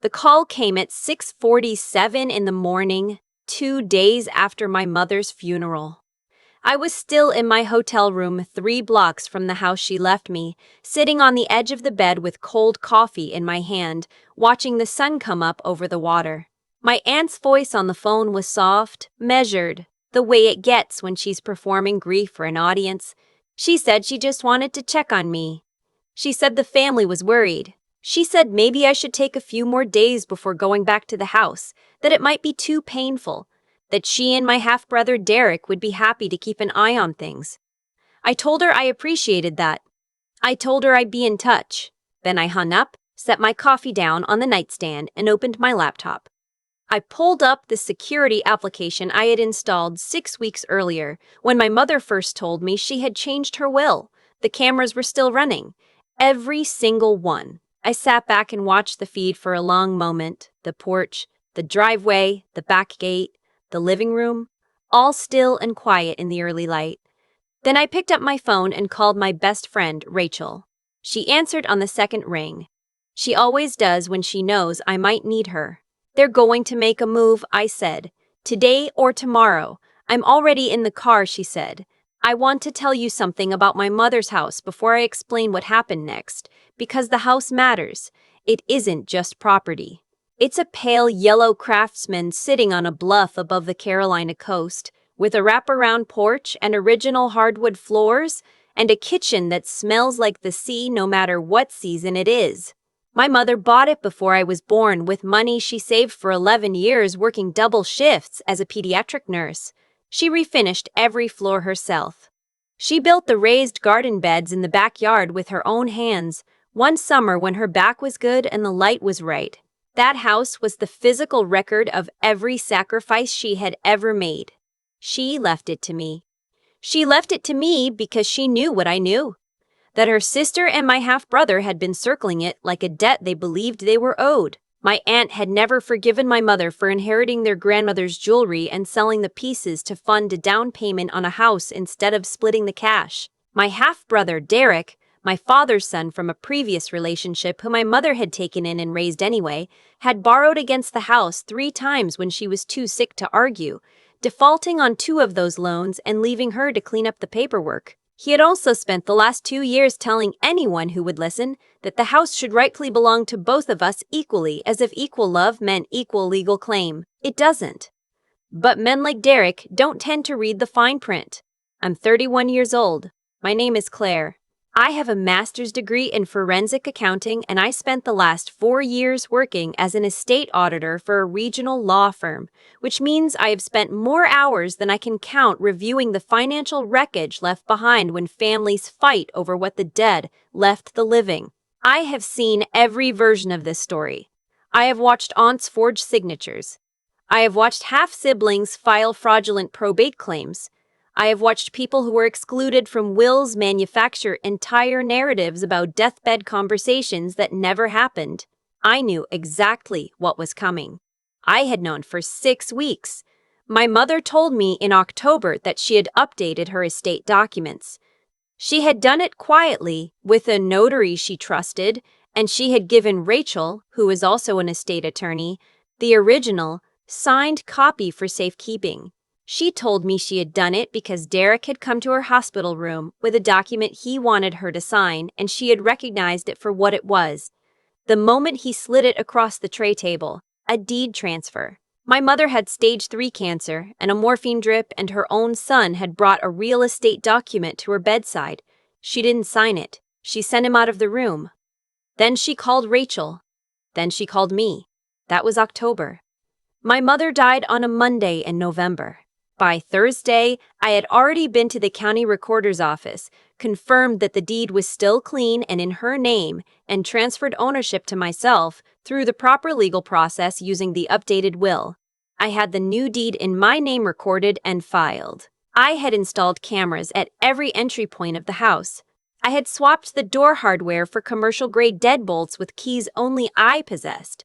The call came at 6:47 in the morning, 2 days after my mother's funeral. I was still in my hotel room 3 blocks from the house she left me, sitting on the edge of the bed with cold coffee in my hand, watching the sun come up over the water. My aunt's voice on the phone was soft, measured, the way it gets when she's performing grief for an audience. She said she just wanted to check on me. She said the family was worried. She said maybe I should take a few more days before going back to the house, that it might be too painful, that she and my half-brother Derek would be happy to keep an eye on things. I told her I appreciated that. I told her I'd be in touch. Then I hung up, set my coffee down on the nightstand, and opened my laptop. I pulled up the security application I had installed 6 weeks earlier when my mother first told me she had changed her will. The cameras were still running. Every single one. I sat back and watched the feed for a long moment. The porch, the driveway, the back gate, the living room, all still and quiet in the early light. Then I picked up my phone and called my best friend, Rachel. She answered on the second ring. She always does when she knows I might need her. They're going to make a move, I said. Today or tomorrow. I'm already in the car, she said. I want to tell you something about my mother's house before I explain what happened next, because the house matters. It isn't just property. It's a pale yellow craftsman sitting on a bluff above the Carolina coast, with a wraparound porch and original hardwood floors, and a kitchen that smells like the sea no matter what season it is. My mother bought it before I was born with money she saved for 11 years working double shifts as a pediatric nurse. She refinished every floor herself. She built the raised garden beds in the backyard with her own hands, one summer when her back was good and the light was right. That house was the physical record of every sacrifice she had ever made. She left it to me. She left it to me because she knew what I knew. That her sister and my half-brother had been circling it like a debt they believed they were owed. My aunt had never forgiven my mother for inheriting their grandmother's jewelry and selling the pieces to fund a down payment on a house instead of splitting the cash. My half-brother, Derek, my father's son from a previous relationship who my mother had taken in and raised anyway, had borrowed against the house 3 times when she was too sick to argue, defaulting on 2 of those loans and leaving her to clean up the paperwork. He had also spent the last 2 years telling anyone who would listen that the house should rightfully belong to both of us equally, as if equal love meant equal legal claim. It doesn't. But men like Derek don't tend to read the fine print. I'm 31 years old. My name is Claire. I have a master's degree in forensic accounting, and I spent the last 4 years working as an estate auditor for a regional law firm, which means I have spent more hours than I can count reviewing the financial wreckage left behind when families fight over what the dead left the living. I have seen every version of this story. I have watched aunts forge signatures. I have watched half-siblings file fraudulent probate claims. I have watched people who were excluded from wills manufacture entire narratives about deathbed conversations that never happened. I knew exactly what was coming. I had known for 6 weeks. My mother told me in October that she had updated her estate documents. She had done it quietly with a notary she trusted, and she had given Rachel, who is also an estate attorney, the original, signed copy for safekeeping. She told me she had done it because Derek had come to her hospital room with a document he wanted her to sign, and she had recognized it for what it was. The moment he slid it across the tray table, a deed transfer. My mother had stage 3 cancer and a morphine drip, and her own son had brought a real estate document to her bedside. She didn't sign it. She sent him out of the room. Then she called Rachel. Then she called me. That was October. My mother died on a Monday in November. By Thursday, I had already been to the county recorder's office, confirmed that the deed was still clean and in her name, and transferred ownership to myself through the proper legal process using the updated will. I had the new deed in my name recorded and filed. I had installed cameras at every entry point of the house. I had swapped the door hardware for commercial-grade deadbolts with keys only I possessed.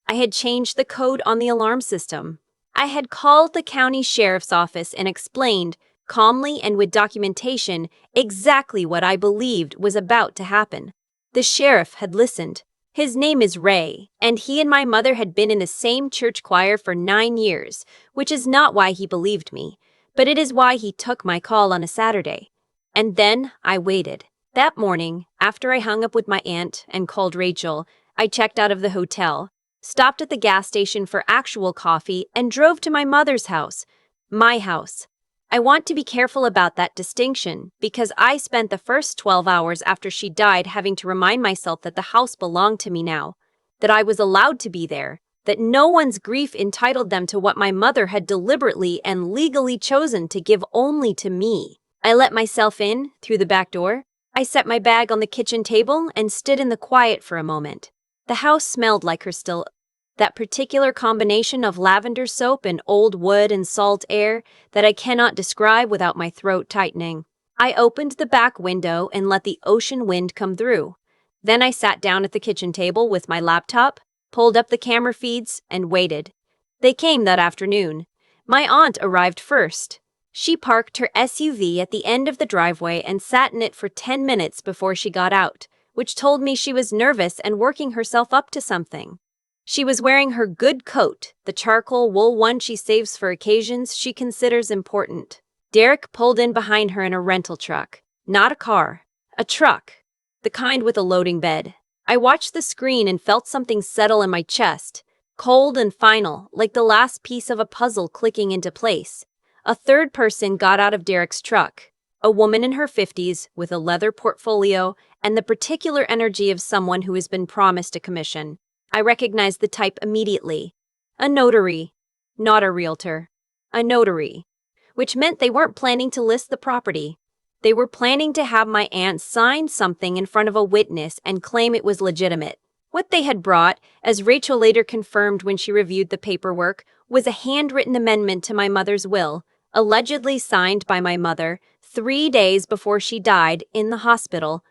I had changed the code on the alarm system. I had called the county sheriff's office and explained, calmly and with documentation, exactly what I believed was about to happen. The sheriff had listened. His name is Ray, and he and my mother had been in the same church choir for 9 years, which is not why he believed me, but it is why he took my call on a Saturday. And then I waited. That morning, after I hung up with my aunt and called Rachel, I checked out of the hotel, stopped at the gas station for actual coffee, and drove to my mother's house. My house. I want to be careful about that distinction because I spent the first 12 hours after she died having to remind myself that the house belonged to me now, that I was allowed to be there, that no one's grief entitled them to what my mother had deliberately and legally chosen to give only to me. I let myself in through the back door. I set my bag on the kitchen table and stood in the quiet for a moment. The house smelled like her still. That particular combination of lavender soap and old wood and salt air that I cannot describe without my throat tightening. I opened the back window and let the ocean wind come through. Then I sat down at the kitchen table with my laptop, pulled up the camera feeds, and waited. They came that afternoon. My aunt arrived first. She parked her SUV at the end of the driveway and sat in it for 10 minutes before she got out, which told me she was nervous and working herself up to something. She was wearing her good coat, the charcoal wool one she saves for occasions she considers important. Derek pulled in behind her in a rental truck. Not a car. A truck. The kind with a loading bed. I watched the screen and felt something settle in my chest. Cold and final, like the last piece of a puzzle clicking into place. A third person got out of Derek's truck. A woman in her 50s with a leather portfolio and the particular energy of someone who has been promised a commission. I recognized the type immediately. A notary. Not a realtor. A notary. Which meant they weren't planning to list the property. They were planning to have my aunt sign something in front of a witness and claim it was legitimate. What they had brought, as Rachel later confirmed when she reviewed the paperwork, was a handwritten amendment to my mother's will, allegedly signed by my mother 3 days before she died in the hospital,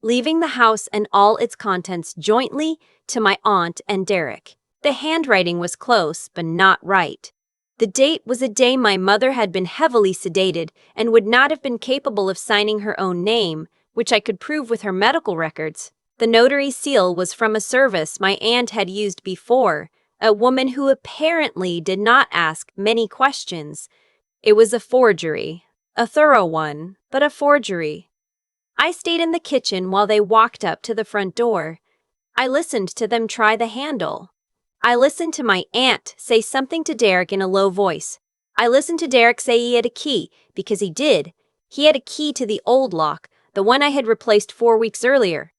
leaving the house and all its contents jointly to my aunt and Derek. The handwriting was close, but not right. The date was a day my mother had been heavily sedated and would not have been capable of signing her own name, which I could prove with her medical records. The notary seal was from a service my aunt had used before, a woman who apparently did not ask many questions. It was a forgery. A thorough one, but a forgery. I stayed in the kitchen while they walked up to the front door. I listened to them try the handle. I listened to my aunt say something to Derek in a low voice. I listened to Derek say he had a key, because he did. He had a key to the old lock, the one I had replaced 4 weeks earlier.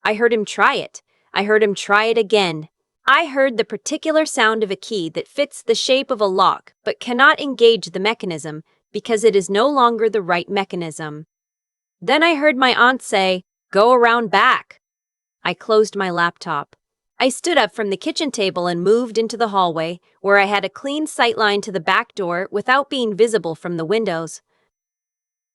I heard him try it. I heard him try it again. I heard the particular sound of a key that fits the shape of a lock but cannot engage the mechanism because it is no longer the right mechanism. Then I heard my aunt say, "Go around back." I closed my laptop. I stood up from the kitchen table and moved into the hallway, where I had a clean sightline to the back door without being visible from the windows.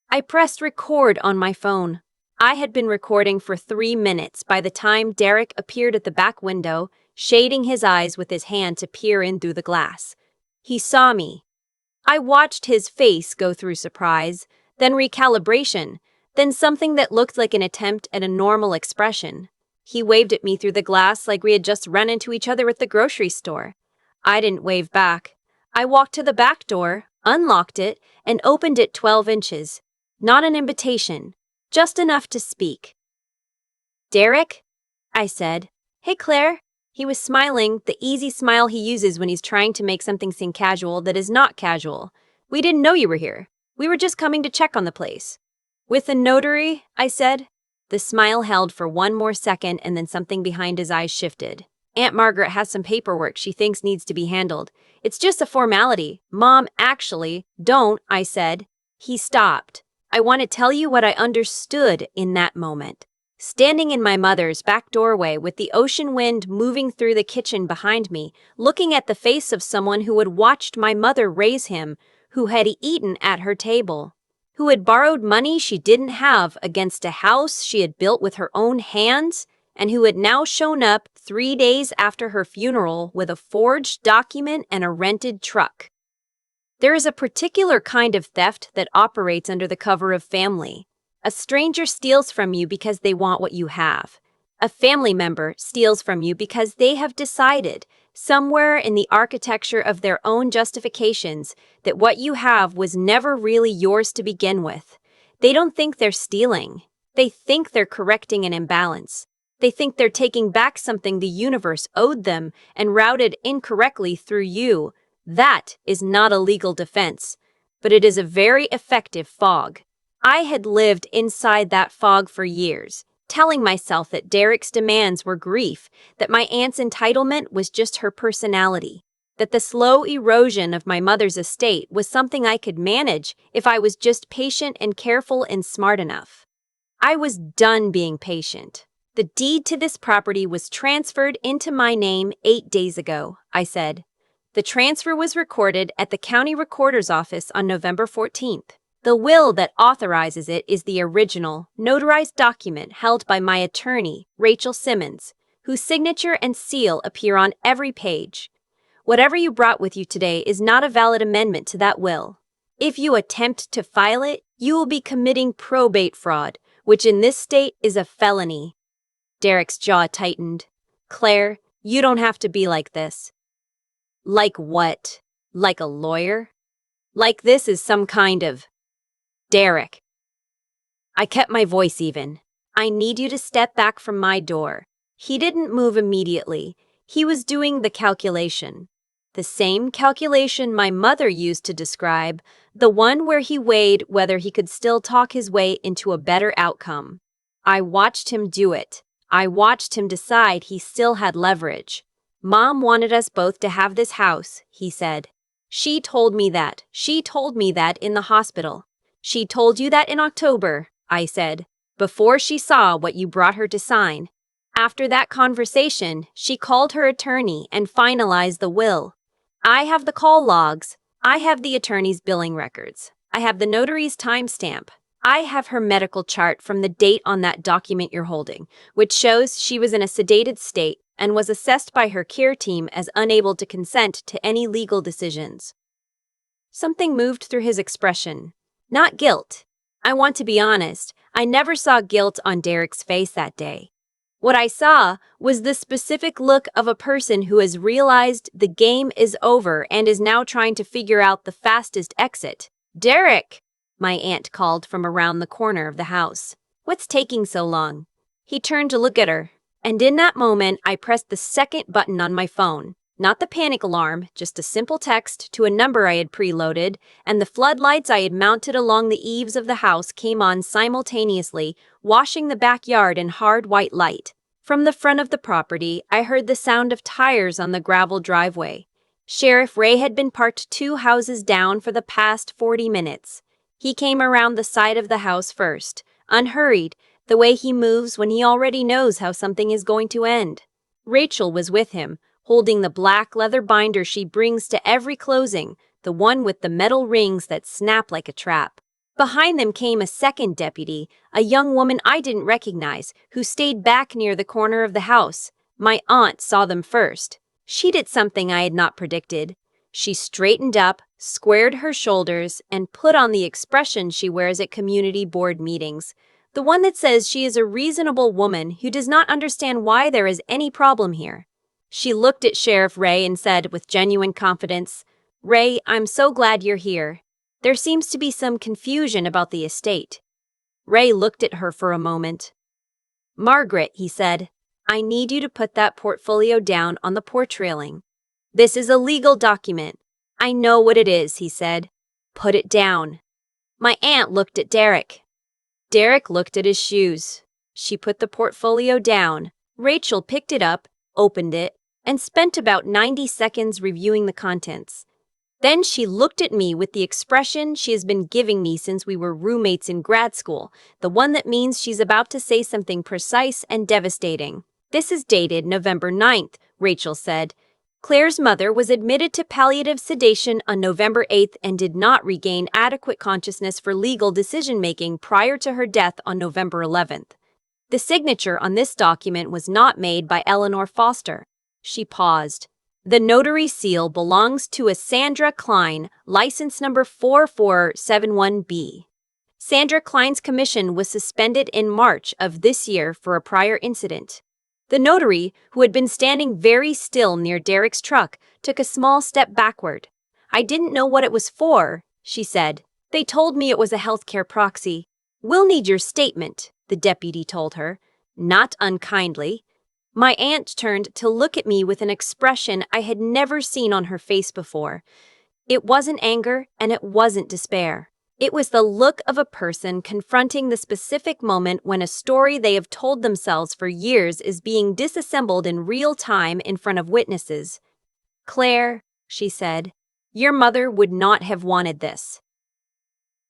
I pressed record on my phone. I had been recording for 3 minutes by the time Derek appeared at the back window, shading his eyes with his hand to peer in through the glass. He saw me. I watched his face go through surprise, then recalibration, then something that looked like an attempt at a normal expression. He waved at me through the glass like we had just run into each other at the grocery store. I didn't wave back. I walked to the back door, unlocked it, and opened it 12 inches. Not an invitation, just enough to speak. "Derek?" I said. "Hey, Claire." He was smiling, the easy smile he uses when he's trying to make something seem casual that is not casual. "We didn't know you were here. We were just coming to check on the place." "With a notary?" I said. The smile held for 1 more second and then something behind his eyes shifted. "Aunt Margaret has some paperwork she thinks needs to be handled. It's just a formality. Mom, actually, don't," I said. He stopped. I want to tell you what I understood in that moment. Standing in my mother's back doorway with the ocean wind moving through the kitchen behind me, looking at the face of someone who had watched my mother raise him, who had eaten at her table, who had borrowed money she didn't have against a house she had built with her own hands, and who had now shown up 3 days after her funeral with a forged document and a rented truck. There is a particular kind of theft that operates under the cover of family. A stranger steals from you because they want what you have. A family member steals from you because they have decided, somewhere in the architecture of their own justifications, that what you have was never really yours to begin with. They don't think they're stealing. They think they're correcting an imbalance. They think they're taking back something the universe owed them and routed incorrectly through you. That is not a legal defense, but it is a very effective fog. I had lived inside that fog for years, telling myself that Derek's demands were grief, that my aunt's entitlement was just her personality, that the slow erosion of my mother's estate was something I could manage if I was just patient and careful and smart enough. I was done being patient. The deed to this property was transferred into my name 8 days ago, I said. The transfer was recorded at the county recorder's office on November 14th. The will that authorizes it is the original, notarized document held by my attorney, Rachel Simmons, whose signature and seal appear on every page. Whatever you brought with you today is not a valid amendment to that will. If you attempt to file it, you will be committing probate fraud, which in this state is a felony. Derek's jaw tightened. Claire, you don't have to be like this. Like what? Like a lawyer? Like this is some kind of... Derek. I kept my voice even. I need you to step back from my door. He didn't move immediately. He was doing the calculation. The same calculation my mother used to describe, the one where he weighed whether he could still talk his way into a better outcome. I watched him do it. I watched him decide he still had leverage. Mom wanted us both to have this house, he said. She told me that. She told me that in the hospital. She told you that in October, I said, before she saw what you brought her to sign. After that conversation, she called her attorney and finalized the will. I have the call logs. I have the attorney's billing records. I have the notary's timestamp. I have her medical chart from the date on that document you're holding, which shows she was in a sedated state and was assessed by her care team as unable to consent to any legal decisions. Something moved through his expression. Not guilt. I want to be honest, I never saw guilt on Derek's face that day. What I saw was the specific look of a person who has realized the game is over and is now trying to figure out the fastest exit. Derek! My aunt called from around the corner of the house. What's taking so long? He turned to look at her, and in that moment I pressed the second button on my phone. Not the panic alarm, just a simple text to a number I had preloaded, and the floodlights I had mounted along the eaves of the house came on simultaneously, washing the backyard in hard white light. From the front of the property, I heard the sound of tires on the gravel driveway. Sheriff Ray had been parked 2 houses down for the past 40 minutes. He came around the side of the house first, unhurried, the way he moves when he already knows how something is going to end. Rachel was with him, holding the black leather binder she brings to every closing, the one with the metal rings that snap like a trap. Behind them came a second deputy, a young woman I didn't recognize, who stayed back near the corner of the house. My aunt saw them first. She did something I had not predicted. She straightened up, squared her shoulders, and put on the expression she wears at community board meetings, the one that says she is a reasonable woman who does not understand why there is any problem here. She looked at Sheriff Ray and said with genuine confidence, "Ray, I'm so glad you're here. There seems to be some confusion about the estate." Ray looked at her for a moment. "Margaret," he said, "I need you to put that portfolio down on the porch railing. This is a legal document." "I know what it is," he said. "Put it down." My aunt looked at Derek. Derek looked at his shoes. She put the portfolio down. Rachel picked it up, opened it, and spent about 90 seconds reviewing the contents. Then she looked at me with the expression she has been giving me since we were roommates in grad school, the one that means she's about to say something precise and devastating. "This is dated November 9th, Rachel said. "Claire's mother was admitted to palliative sedation on November 8th and did not regain adequate consciousness for legal decision-making prior to her death on November 11th. The signature on this document was not made by Eleanor Foster." She paused. "The notary seal belongs to a Sandra Klein, license number 4471B. Sandra Klein's commission was suspended in March of this year for a prior incident. The notary, who had been standing very still near Derek's truck, took a small step backward. "I didn't know what it was for," she said. "They told me it was a healthcare proxy." "We'll need your statement," the deputy told her, not unkindly. My aunt turned to look at me with an expression I had never seen on her face before. It wasn't anger and it wasn't despair. It was the look of a person confronting the specific moment when a story they have told themselves for years is being disassembled in real time in front of witnesses. "Claire," she said, "your mother would not have wanted this."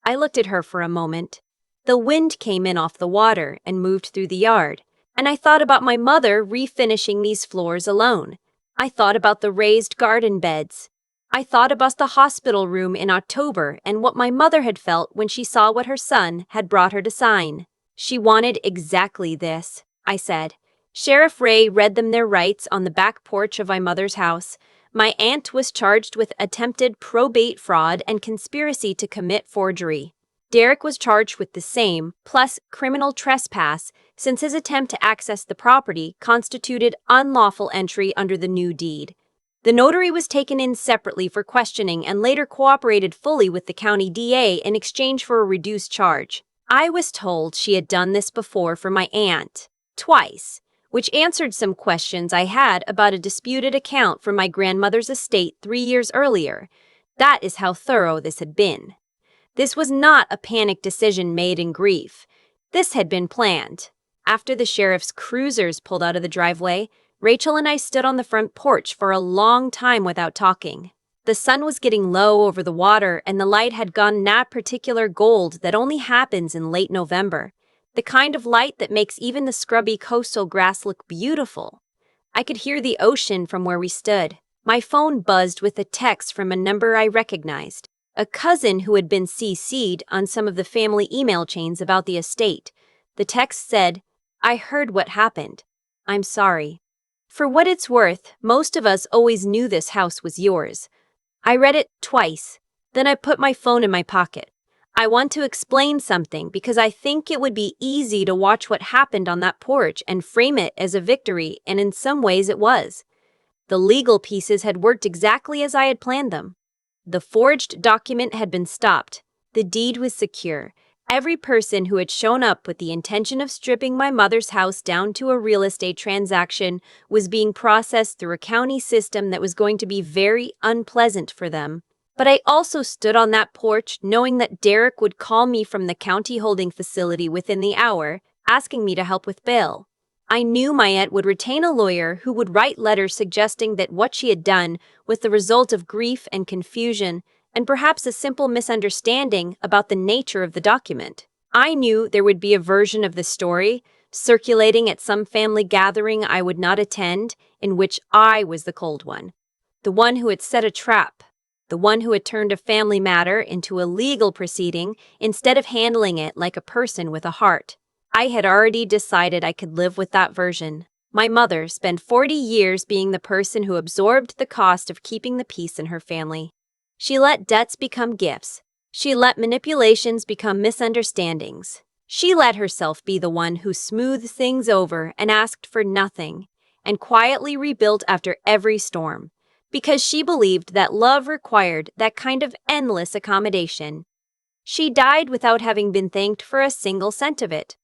I looked at her for a moment. The wind came in off the water and moved through the yard, and I thought about my mother refinishing these floors alone. I thought about the raised garden beds. I thought about the hospital room in October and what my mother had felt when she saw what her son had brought her to sign. "She wanted exactly this," I said. Sheriff Ray read them their rights on the back porch of my mother's house. My aunt was charged with attempted probate fraud and conspiracy to commit forgery. Derek was charged with the same, plus criminal trespass, since his attempt to access the property constituted unlawful entry under the new deed. The notary was taken in separately for questioning and later cooperated fully with the county DA in exchange for a reduced charge. I was told she had done this before for my aunt, twice, which answered some questions I had about a disputed account from my grandmother's estate 3 years earlier. That is how thorough this had been. This was not a panic decision made in grief. This had been planned. After the sheriff's cruisers pulled out of the driveway, Rachel and I stood on the front porch for a long time without talking. The sun was getting low over the water and the light had gone that particular gold that only happens in late November, the kind of light that makes even the scrubby coastal grass look beautiful. I could hear the ocean from where we stood. My phone buzzed with a text from a number I recognized, a cousin who had been CC'd on some of the family email chains about the estate. The text said, "I heard what happened. I'm sorry. For what it's worth, most of us always knew this house was yours." I read it twice, then I put my phone in my pocket. I want to explain something because I think it would be easy to watch what happened on that porch and frame it as a victory, and in some ways it was. The legal pieces had worked exactly as I had planned them. The forged document had been stopped. The deed was secure. Every person who had shown up with the intention of stripping my mother's house down to a real estate transaction was being processed through a county system that was going to be very unpleasant for them. But I also stood on that porch knowing that Derek would call me from the county holding facility within the hour, asking me to help with bail. I knew my aunt would retain a lawyer who would write letters suggesting that what she had done was the result of grief and confusion, and perhaps a simple misunderstanding about the nature of the document. I knew there would be a version of the story circulating at some family gathering I would not attend, in which I was the cold one, the one who had set a trap, the one who had turned a family matter into a legal proceeding instead of handling it like a person with a heart. I had already decided I could live with that version. My mother spent 40 years being the person who absorbed the cost of keeping the peace in her family. She let debts become gifts. She let manipulations become misunderstandings. She let herself be the one who smoothed things over and asked for nothing, and quietly rebuilt after every storm, because she believed that love required that kind of endless accommodation. She died without having been thanked for a single cent of it.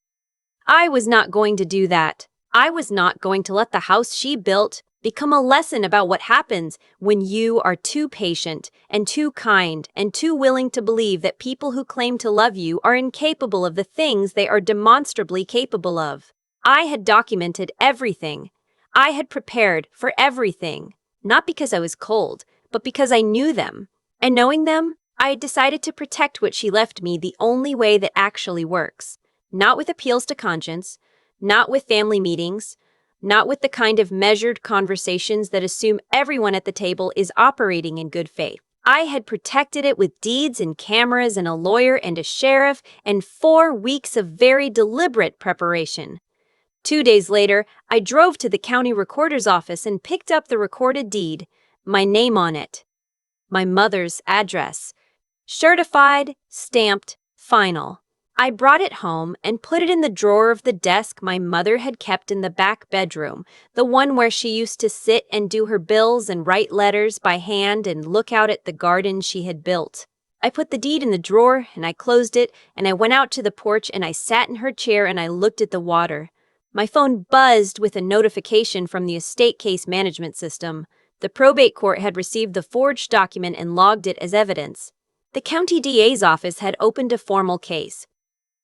I was not going to do that. I was not going to let the house she built become a lesson about what happens when you are too patient and too kind and too willing to believe that people who claim to love you are incapable of the things they are demonstrably capable of. I had documented everything. I had prepared for everything, not because I was cold, but because I knew them. And knowing them, I had decided to protect what she left me the only way that actually works. Not with appeals to conscience, not with family meetings, not with the kind of measured conversations that assume everyone at the table is operating in good faith. I had protected it with deeds and cameras and a lawyer and a sheriff and 4 weeks of very deliberate preparation. 2 days later, I drove to the county recorder's office and picked up the recorded deed, my name on it, my mother's address, certified, stamped, final. I brought it home and put it in the drawer of the desk my mother had kept in the back bedroom, the one where she used to sit and do her bills and write letters by hand and look out at the garden she had built. I put the deed in the drawer and I closed it and I went out to the porch and I sat in her chair and I looked at the water. My phone buzzed with a notification from the estate case management system. The probate court had received the forged document and logged it as evidence. The county DA's office had opened a formal case.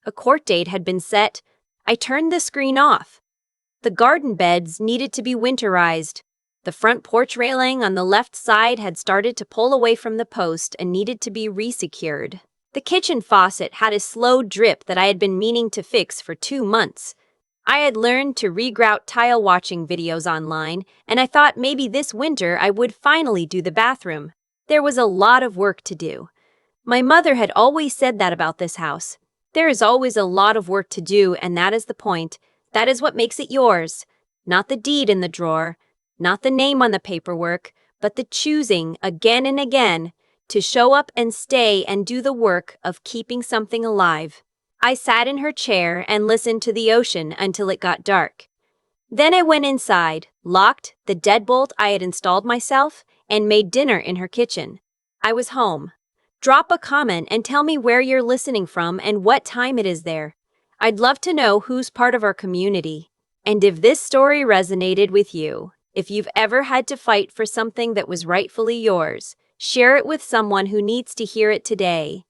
A court date had been set. I turned the screen off. The garden beds needed to be winterized. The front porch railing on the left side had started to pull away from the post and needed to be resecured. The kitchen faucet had a slow drip that I had been meaning to fix for 2 months. I had learned to regrout tile watching videos online, and I thought maybe this winter I would finally do the bathroom. There was a lot of work to do. My mother had always said that about this house. There is always a lot of work to do, and that is the point. That is what makes it yours. Not the deed in the drawer, not the name on the paperwork, but the choosing again and again to show up and stay and do the work of keeping something alive. I sat in her chair and listened to the ocean until it got dark. Then I went inside, locked the deadbolt I had installed myself, and made dinner in her kitchen. I was home. Drop a comment and tell me where you're listening from and what time it is there. I'd love to know who's part of our community. And if this story resonated with you, if you've ever had to fight for something that was rightfully yours, share it with someone who needs to hear it today.